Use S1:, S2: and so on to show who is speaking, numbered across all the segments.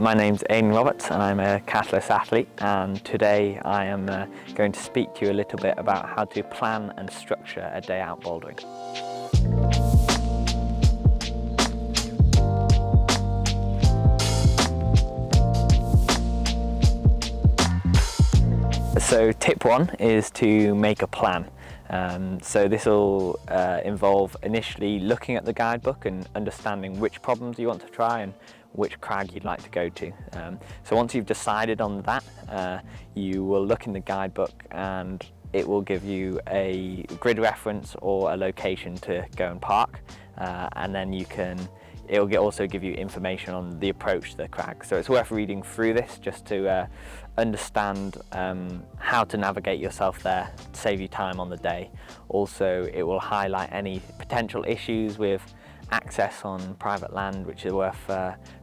S1: My name's Aidan Roberts and I'm a Catalyst athlete, and today I am going to speak to you a little bit about how to plan and structure a day out bouldering. So tip one is to make a plan. So this will involve initially looking at the guidebook and understanding which problems you want to try and which crag you'd like to go to. So once you've decided on that, you will look in the guidebook and it will give you a grid reference or a location to go and park, and then it will also give you information on the approach to the crag. So it's worth reading through this just to understand how to navigate yourself there, save you time on the day. Also, it will highlight any potential issues with access on private land, which is worth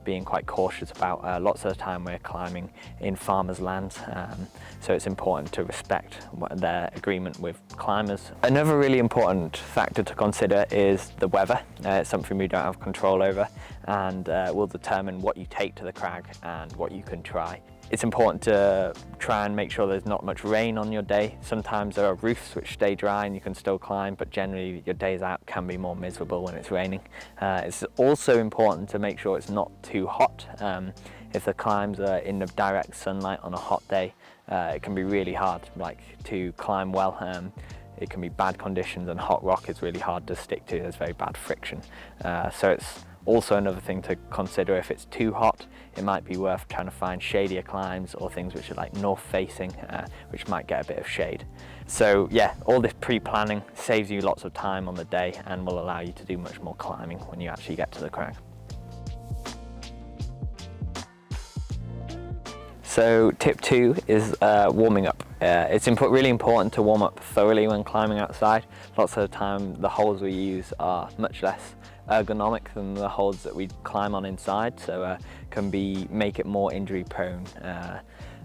S1: being quite cautious about. Lots of the time we're climbing in farmers' lands, so it's important to respect their agreement with climbers. Another really important factor to consider is the weather. It's something we don't have control over, and will determine what you take to the crag and what you can try. It's important to try and make sure there's not much rain on your day. Sometimes there are roofs which stay dry and you can still climb, but generally your days out can be more miserable when it's raining. It's also important to make sure it's not too hot. If the climbs are in the direct sunlight on a hot day, it can be really hard to climb well. It can be bad conditions, and hot rock is really hard to stick to. There's very bad friction. So it's also another thing to consider. If it's too hot, it might be worth trying to find shadier climbs or things which are like north facing, which might get a bit of shade. So yeah, all this pre-planning saves you lots of time on the day and will allow you to do much more climbing when you actually get to the crag. So tip two is warming up. It's really important to warm up thoroughly when climbing outside. Lots of the time the holds we use are much less ergonomic than the holds that we climb on inside, so can make it more injury prone,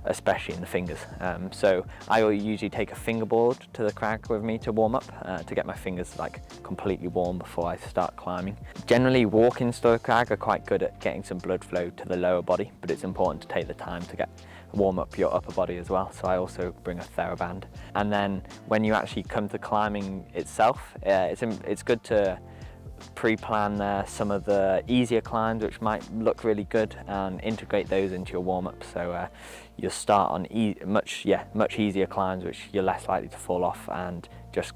S1: especially in the fingers. So I will usually take a fingerboard to the crag with me to warm up, to get my fingers completely warm before I start climbing. Generally walk-ins to the crag are quite good at getting some blood flow to the lower body, but it's important to take the time to warm up your upper body as well. So I also bring a TheraBand. And then when you actually come to climbing itself, it's good to pre-plan some of the easier climbs which might look really good and integrate those into your warm-up. So you'll start on much easier climbs which you're less likely to fall off, and just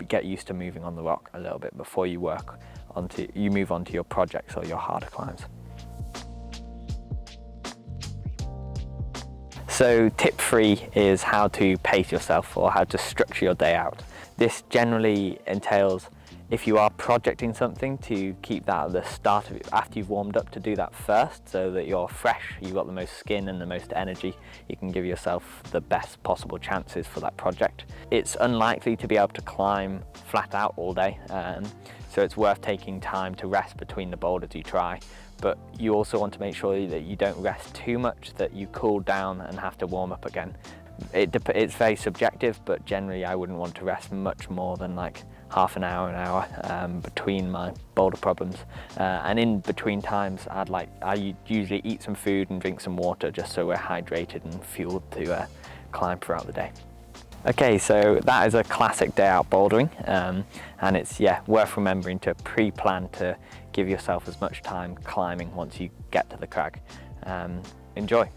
S1: get used to moving on the rock a little bit before you move on to your projects or your harder climbs. So tip three is how to pace yourself, or how to structure your day out. This generally entails, if you are projecting something, to keep that at the start of it, after you've warmed up, to do that first so that you're fresh, you've got the most skin and the most energy. You can give yourself the best possible chances for that project. It's unlikely to be able to climb flat out all day, so it's worth taking time to rest between the boulders you try. But you also want to make sure that you don't rest too much that you cool down and have to warm up again. It's very subjective, but generally I wouldn't want to rest much more than half an hour, between my boulder problems. And in between times, I usually eat some food and drink some water, just so we're hydrated and fueled to climb throughout the day. Okay, so that is a classic day out bouldering, and it's worth remembering to pre-plan to give yourself as much time climbing once you get to the crag. Enjoy.